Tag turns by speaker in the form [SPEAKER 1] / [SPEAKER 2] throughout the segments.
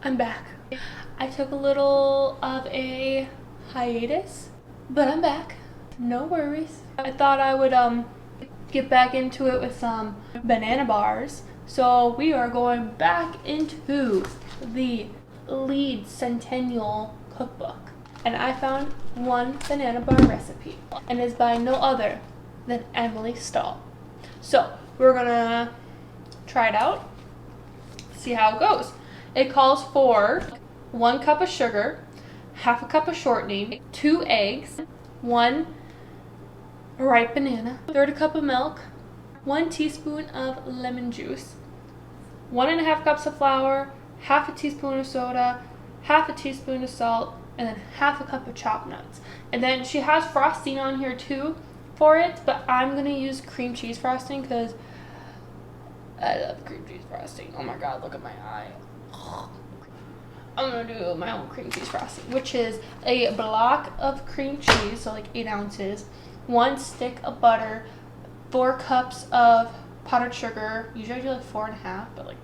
[SPEAKER 1] I'm back. I took a little of a hiatus, but I'm back. No worries. I thought I would get back into it with some banana bars. So we are going back into the Lead Centennial Cookbook. And I found one banana bar recipe. And it's by no other than Emily Stoll. So we're gonna try it out, see how it goes. It calls for 1 cup of sugar, half a cup of shortening, 2 eggs, 1 ripe banana, 1/3 cup of milk, 1 teaspoon of lemon juice, 1.5 cups of flour, half a teaspoon of soda, half a teaspoon of salt, and then half a cup of chopped nuts. And then she has frosting on here too for it, but I'm gonna use cream cheese frosting because I love cream cheese frosting. Oh my god, look at my eye. I'm gonna do my own cream cheese frosting, which is a block of cream cheese, so like 8 ounces, 1 stick of butter, 4 cups of powdered sugar. Usually I do like 4.5, but like,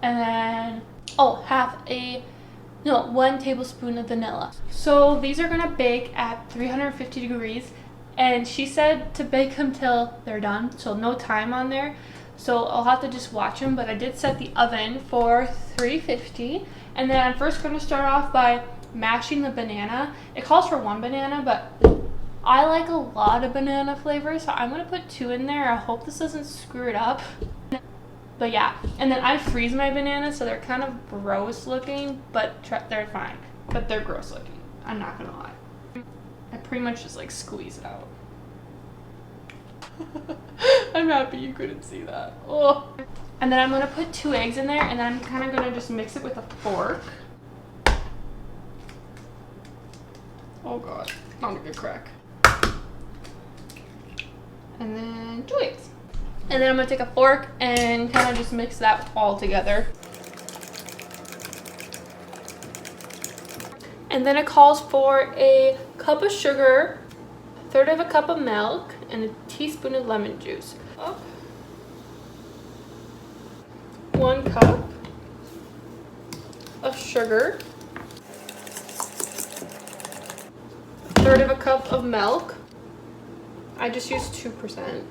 [SPEAKER 1] and then 1 tablespoon of vanilla. So these are gonna bake at 350 degrees, and she said to bake them till they're done, so no time on there. So I'll have to just watch them, but I did set the oven for 350. And then I'm first going to start off by mashing the banana. It calls for 1 banana, but I like a lot of banana flavor, so I'm going to put 2 in there. I hope this doesn't screw it up. But yeah, and then I freeze my bananas, so they're kind of gross looking, but they're fine. But they're gross looking, I'm not going to lie. I pretty much just like squeeze it out. I'm happy you couldn't see that. Oh. And then I'm going to put 2 eggs in there, and then I'm kind of going to just mix it with a fork. Oh god, not a good crack. And then 2 eggs. And then I'm going to take a fork and kind of just mix that all together. And then it calls for a cup of sugar, 1/3 cup of milk, and a teaspoon of lemon juice. 1 cup of sugar, 1/3 cup of milk. I just used 2%.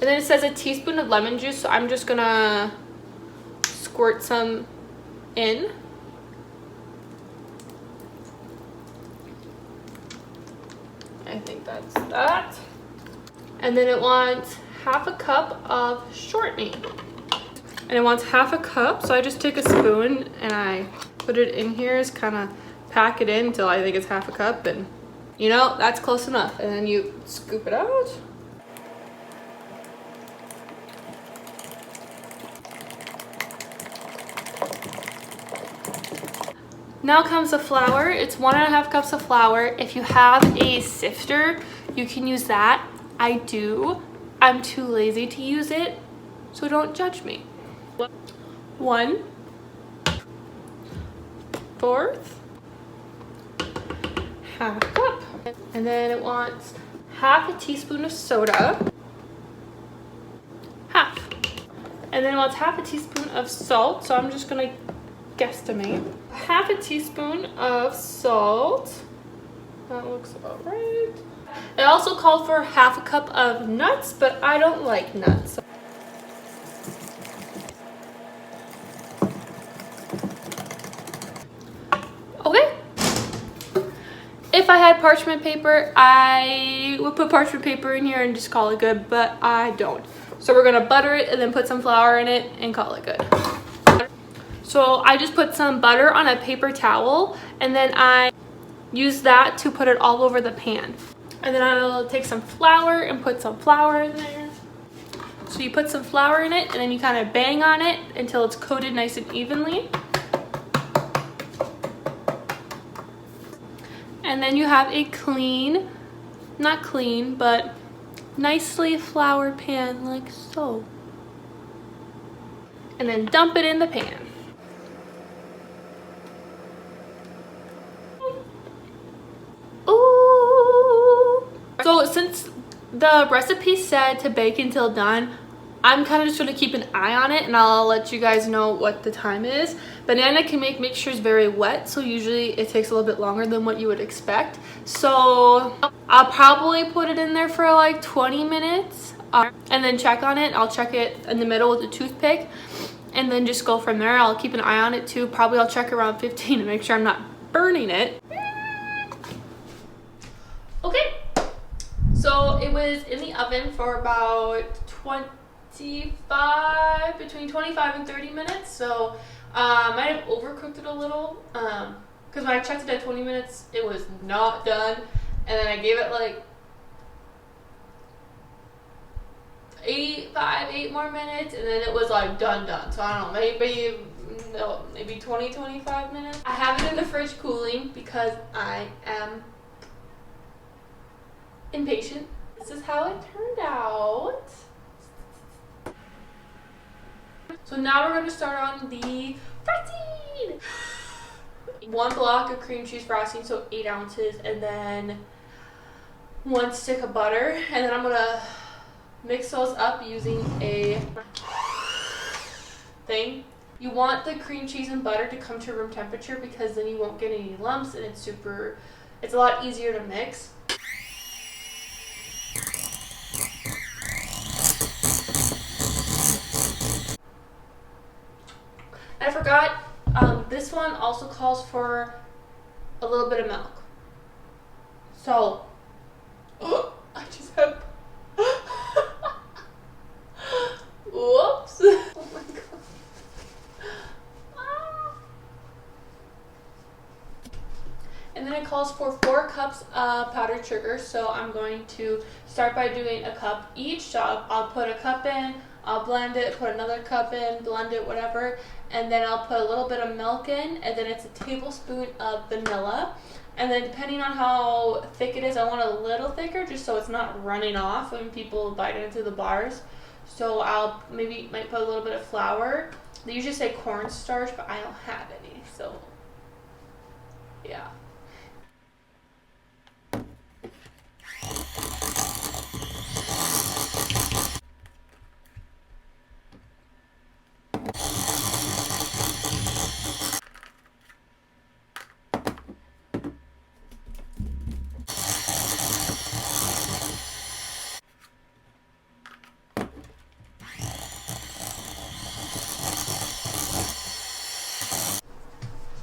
[SPEAKER 1] And then it says a teaspoon of lemon juice, so I'm just gonna squirt some in. I think that's that. And then it wants 1/2 cup of shortening. And it wants 1/2 cup, so I just take a spoon and I put it in here, just kind of pack it in until I think it's 1/2 cup, and you know, that's close enough. And then you scoop it out. Now comes the flour. It's 1.5 cups of flour. If you have a sifter, you can use that. I do. I'm too lazy to use it, so don't judge me. 1/4, 1/2 cup. And then it wants 1/2 teaspoon of soda. Half. And then it wants 1/2 teaspoon of salt, so I'm just gonna guesstimate. 1/2 teaspoon of salt. That looks about right. It also called for 1/2 cup of nuts, but I don't like nuts. Okay. If I had parchment paper, I would put parchment paper in here and just call it good, but I don't. So we're gonna butter it and then put some flour in it and call it good. So I just put some butter on a paper towel, and then I use that to put it all over the pan. And then I'll take some flour and put some flour in there. So you put some flour in it, and then you kind of bang on it until it's coated nice and evenly. And then you have a clean, not clean, but nicely floured pan like so. And then dump it in the pan. Ooh! So since the recipe said to bake until done, I'm kind of just going to keep an eye on it, and I'll let you guys know what the time is. Banana can make mixtures very wet, so usually it takes a little bit longer than what you would expect. So I'll probably put it in there for like 20 minutes and then check on it. I'll check it in the middle with a toothpick and then just go from there. I'll keep an eye on it too. Probably I'll check around 15 to make sure I'm not burning it. Okay, so it was in the oven for about between 25 and 30 minutes. So I might have overcooked it a little because when I checked it at 20 minutes it was not done, and then I gave it like 8 more minutes, and then it was like done. So I don't know, maybe 20-25 minutes. I have it in the fridge cooling because I am impatient. This is how it turned out. So now we're going to start on the frosting. 1 block of cream cheese frosting, so 8 ounces, and then 1 stick of butter, and then I'm going to mix those up using a thing. You want the cream cheese and butter to come to room temperature because then you won't get any lumps, and it's a lot easier to mix. I forgot, this one also calls for a little bit of milk. So, I just have, whoops. Oh my god. And then it calls for 4 cups of powdered sugar. So I'm going to start by doing a cup each. So I'll put a cup in, I'll blend it, put another cup in, blend it, whatever. And then I'll put a little bit of milk in, and then it's a tablespoon of vanilla. And then depending on how thick it is, I want it a little thicker just so it's not running off when people bite into the bars. So I'll might put a little bit of flour. They usually say cornstarch, but I don't have any, so yeah.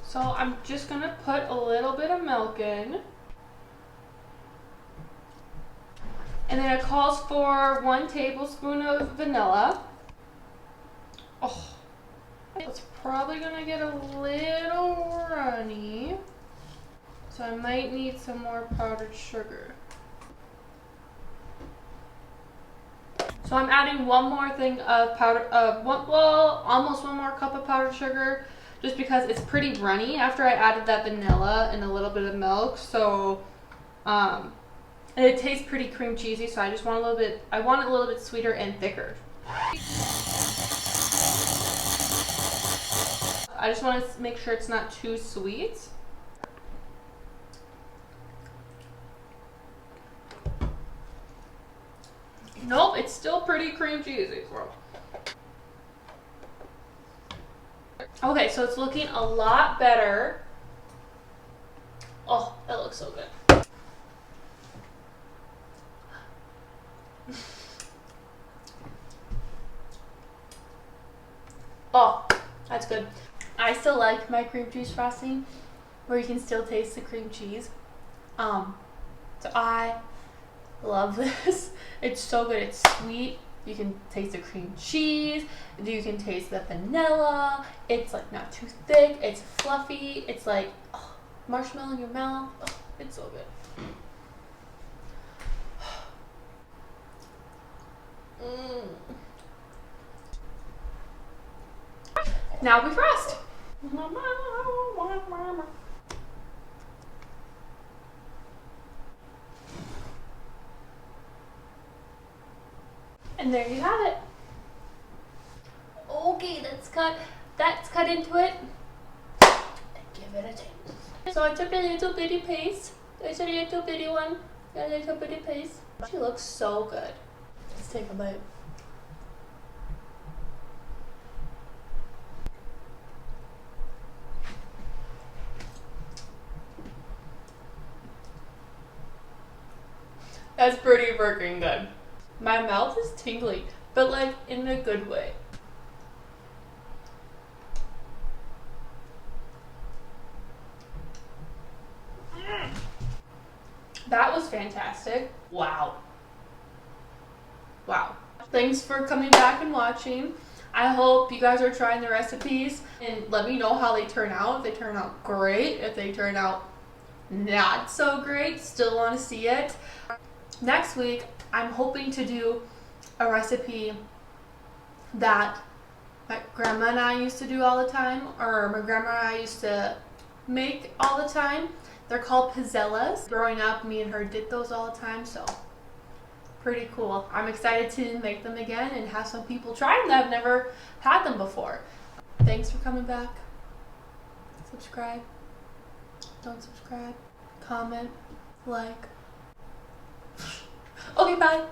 [SPEAKER 1] So I'm just going to put a little bit of milk in. And then it calls for 1 tablespoon of vanilla. Oh, it's probably going to get a little runny. So I might need some more powdered sugar. So I'm adding 1 more thing of almost 1 more cup of powdered sugar, just because it's pretty runny after I added that vanilla and a little bit of milk. So and it tastes pretty cream cheesy, so I just want I want it a little bit sweeter and thicker. I just want to make sure it's not too sweet. Nope, it's still pretty cream cheesy. Okay, so it's looking a lot better. Oh, that looks so good. Oh, that's good. I still like my cream cheese frosting where you can still taste the cream cheese. So I love this. It's so good. It's sweet. You can taste the cream cheese. You can taste the vanilla. It's like not too thick. It's fluffy. It's like marshmallow in your mouth. Oh, it's so good. Now we frost. And there you have it. Okay, that's cut into it. And give it a taste. So I took a little bitty piece. There's a little bitty one. A little bitty piece. She looks so good. Let's take a bite. That's pretty freaking good. My mouth is tingly, but like in a good way. That was fantastic. Wow. Wow. Thanks for coming back and watching. I hope you guys are trying the recipes and let me know how they turn out. If they turn out great, if they turn out not so great, still want to see it. Next week, I'm hoping to do a recipe that my grandma and I used to do all the time, or my grandma and I used to make all the time. They're called pizzellas. Growing up, me and her did those all the time, so pretty cool. I'm excited to make them again and have some people try them that have never had them before. Thanks for coming back. Subscribe. Don't subscribe. Comment. Like. Okay, bye.